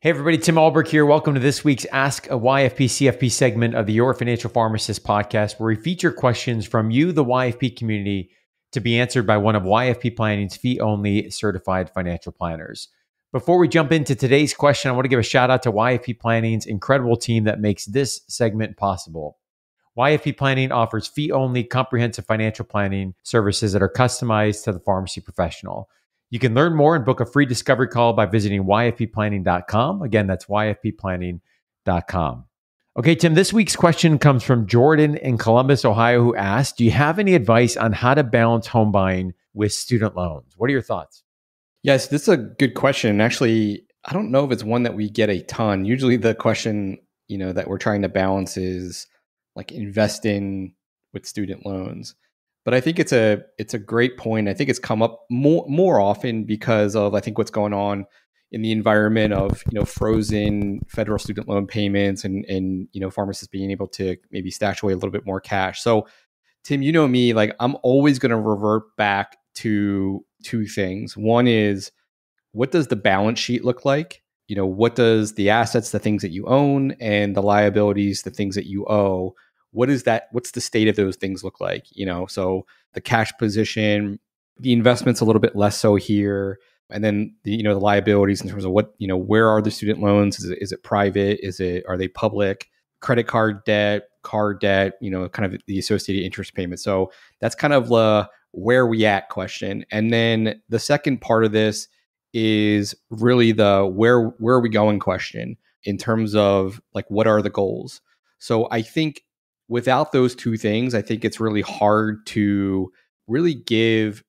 Hey everybody, Tim Alberg here. Welcome to this week's Ask a YFP CFP segment of the Your Financial Pharmacist Podcast, where we feature questions from you, the YFP community, to be answered by one of YFP Planning's fee-only certified financial planners. Before we jump into today's question, I want to give a shout out to YFP Planning's incredible team that makes this segment possible. YFP Planning offers fee-only comprehensive financial planning services that are customized to the pharmacy professional. You can learn more and book a free discovery call by visiting yfpplanning.com. Again, that's yfpplanning.com. Okay, Tim, this week's question comes from Jordan in Columbus, Ohio, who asked, do you have any advice on how to balance home buying with student loans? What are your thoughts? Yes, this is a good question. Actually, I don't know if it's one that we get a ton. Usually the question, that we're trying to balance is like investing with student loans. But I think it's a great point. I think it's come up more often because of what's going on in the environment of frozen federal student loan payments and pharmacists being able to maybe stash away a little bit more cash. So Tim, you know me, I'm always going to revert back to two things. One is, what does the balance sheet look like? What does the assets, the things that you own, and the liabilities, the things that you owe, what's the state of those things look like? So the cash position, the investments a little bit less so here. And then the liabilities in terms of where are the student loans? Is it private? Are they public? Credit card debt, car debt, kind of the associated interest payments. So that's kind of the where we at question. And then the second part of this is really the where are we going question in terms of what are the goals? So I think without those two things, I think it's really hard to really give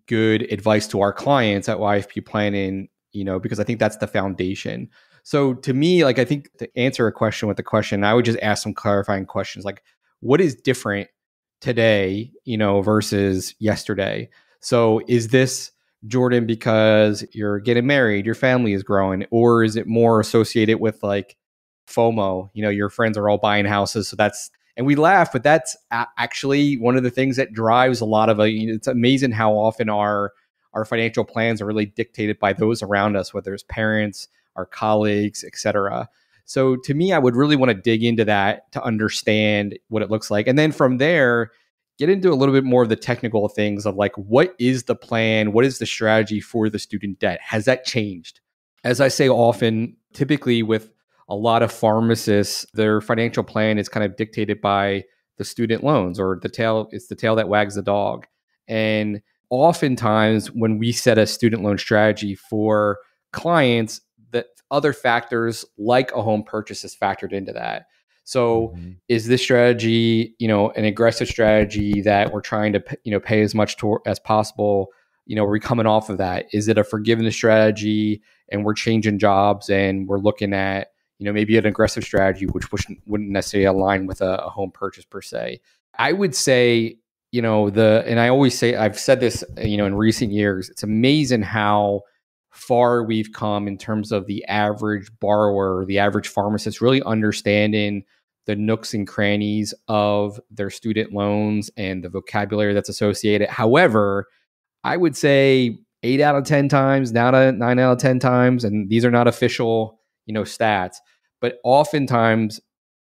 good advice to our clients at YFP Planning, because I think that's the foundation. So to me, I think to answer a question with a question, I would just ask some clarifying questions like, what is different today, versus yesterday? So is this, Jordan, because you're getting married, your family is growing, or is it more associated with FOMO? Your friends are all buying houses, so and we laugh, but that's actually one of the things that drives a lot of it's amazing how often our financial plans are really dictated by those around us, whether it's parents, our colleagues, etc. So to me, I would really want to dig into that to understand what it looks like. And then from there, get into a little bit more of the technical things of what is the plan? What is the strategy for the student debt? Has that changed? As I say often, typically with a lot of pharmacists, their financial plan is kind of dictated by the student loans, or it's the tail that wags the dog. And oftentimes when we set a student loan strategy for clients, that other factors like a home purchase is factored into that. So is this strategy, an aggressive strategy that we're trying to, pay as much as possible? Are we coming off of that? Is it a forgiveness strategy and we're changing jobs and we're looking at, maybe an aggressive strategy, which wouldn't necessarily align with a home purchase per se? I would say, and I always say, I've said this, in recent years, it's amazing how far we've come in terms of the average borrower, the average pharmacist really understanding the nooks and crannies of their student loans and the vocabulary that's associated. However, I would say 8 out of 10 times, now to 9 out of 10 times, and these are not official, stats, but oftentimes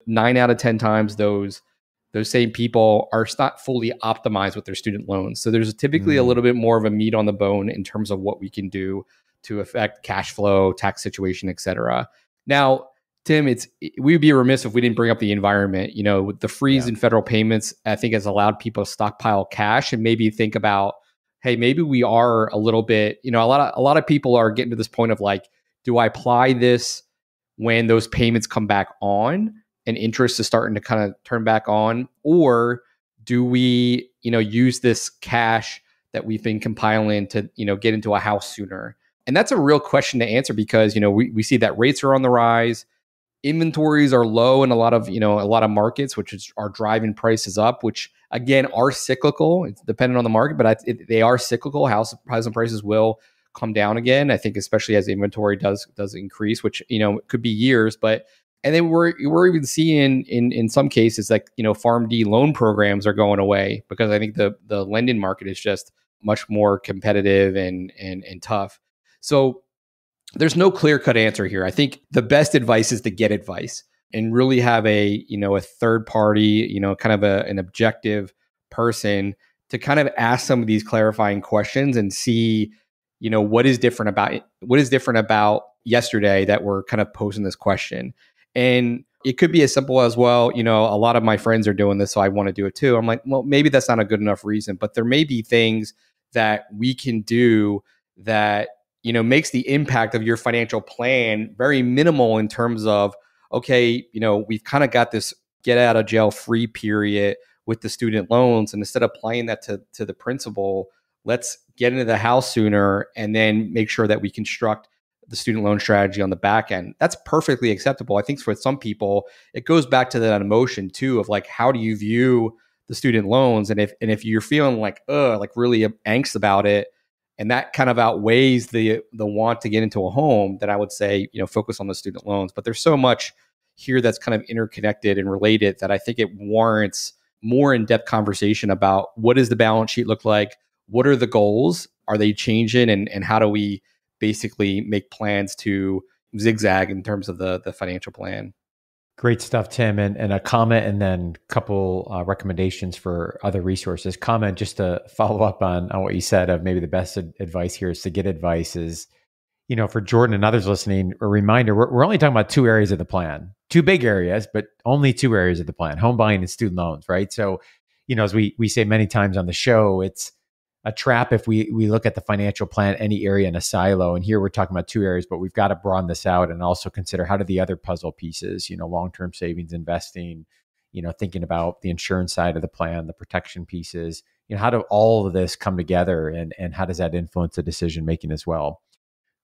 9 out of 10 times those same people are not fully optimized with their student loans. So there's typically a little bit more of a meat on the bone in terms of what we can do to affect cash flow, tax situation, et cetera. Now, Tim, we'd be remiss if we didn't bring up the environment. With the freeze in federal payments, I think has allowed people to stockpile cash and maybe think about, hey, maybe we are a little bit, a lot of people are getting to this point of do I apply this when those payments come back on and interest is starting to kind of turn back on? Or do we, use this cash that we've been compiling to, get into a house sooner? And that's a real question to answer because, we see that rates are on the rise. Inventories are low in a lot of markets, which are driving prices up, which again are cyclical. It's dependent on the market, but they are cyclical. Housing prices will come down again. I think especially as inventory does increase, which could be years. And then we're even seeing in some cases PharmD loan programs are going away because I think the lending market is just much more competitive and tough. So there's no clear-cut answer here. I think the best advice is to get advice and really have a third party, kind of an objective person to kind of ask some of these clarifying questions and see, what is different about yesterday that we're kind of posing this question. And it could be as simple as, well, a lot of my friends are doing this, so I want to do it too. I'm like, well, maybe that's not a good enough reason, but there may be things that we can do that, makes the impact of your financial plan very minimal in terms of, okay, we've kind of got this get out of jail free period with the student loans. And instead of applying that to the principal, let's get into the house sooner and then make sure that we construct the student loan strategy on the back end. That's perfectly acceptable. I think for some people, it goes back to that emotion too of like, how do you view the student loans? And if you're feeling like really angst about it, and that kind of outweighs the want to get into a home, then I would say, focus on the student loans. But there's so much here that's kind of interconnected and related that I think it warrants more in-depth conversation about what does the balance sheet look like? What are the goals? Are they changing? And how do we basically make plans to zigzag in terms of the financial plan? Great stuff, Tim. And a comment and then a couple recommendations for other resources. Comment just to follow up on what you said of maybe the best advice here is to get advice is, for Jordan and others listening, a reminder, we're only talking about two areas of the plan, two big areas, but only two areas of the plan, home buying and student loans, right? So, as we say many times on the show, it's a trap if we look at the financial plan, any area in a silo. And here we're talking about two areas, but we've got to broaden this out and also consider how do the other puzzle pieces, long-term savings, investing, thinking about the insurance side of the plan, the protection pieces, how do all of this come together and how does that influence the decision making as well?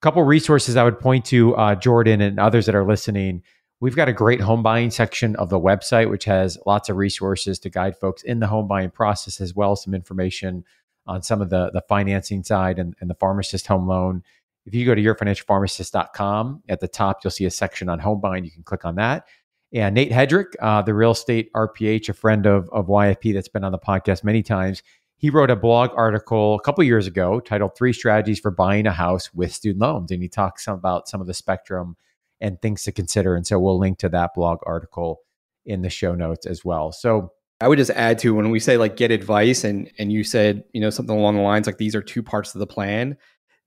A couple of resources I would point to, Jordan and others that are listening. We've got a great home buying section of the website, which has lots of resources to guide folks in the home buying process, as well as some information on some of the financing side and the pharmacist home loan. If you go to yourfinancialpharmacist.com, at the top, you'll see a section on home buying. You can click on that. And Nate Hedrick, the real estate RPH, a friend of YFP that's been on the podcast many times, he wrote a blog article a couple of years ago titled 3 Strategies for Buying a House with Student Loans. And he talks about some of the spectrum and things to consider. And so we'll link to that blog article in the show notes as well. So I would just add to when we say like get advice and you said, something along the lines like these are two parts of the plan,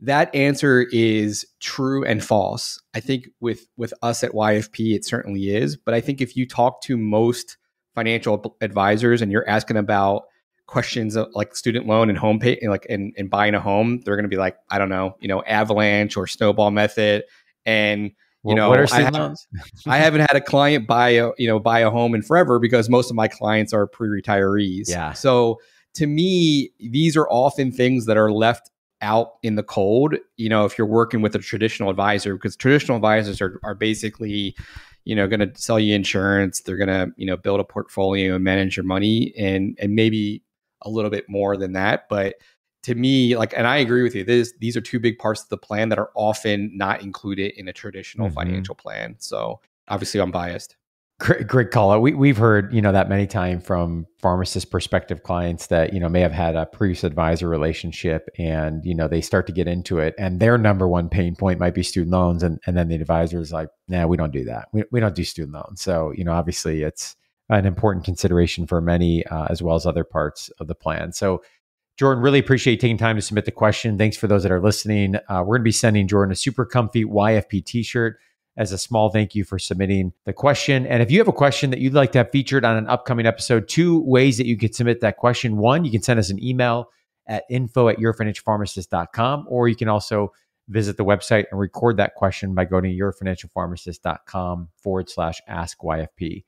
that answer is true and false. I think with us at YFP, it certainly is. But I think if you talk to most financial advisors and you're asking about questions of like student loan and home pay, and buying a home, they're going to be like, I don't know, avalanche or snowball method. And what are student loans? I haven't had a client buy a home in forever because most of my clients are pre-retirees. Yeah. So to me, these are often things that are left out in the cold, if you're working with a traditional advisor, because traditional advisors are basically, going to sell you insurance. They're going to, build a portfolio and manage your money and maybe a little bit more than that. But to me, and I agree with you, these are two big parts of the plan that are often not included in a traditional financial plan. So obviously I'm biased. Great call out. We've heard, that many times from pharmacist perspective clients that, may have had a previous advisor relationship and, they start to get into it and their number one pain point might be student loans. And then the advisor is like, nah, we don't do that. We don't do student loans. So, obviously it's an important consideration for many as well as other parts of the plan. So Jordan, really appreciate you taking time to submit the question. Thanks for those that are listening. We're going to be sending Jordan a super comfy YFP t-shirt as a small thank you for submitting the question. And if you have a question that you'd like to have featured on an upcoming episode, 2 ways that you could submit that question. 1, you can send us an email at info@yourfinancialpharmacist.com, or you can also visit the website and record that question by going to yourfinancialpharmacist.com/ask-YFP.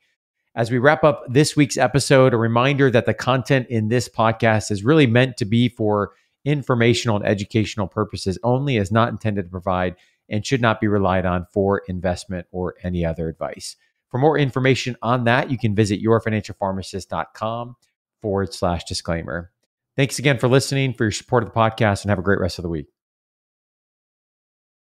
As we wrap up this week's episode, a reminder that the content in this podcast is really meant to be for informational and educational purposes only, is not intended to provide and should not be relied on for investment or any other advice. For more information on that, you can visit yourfinancialpharmacist.com/disclaimer. Thanks again for listening, for your support of the podcast, and have a great rest of the week.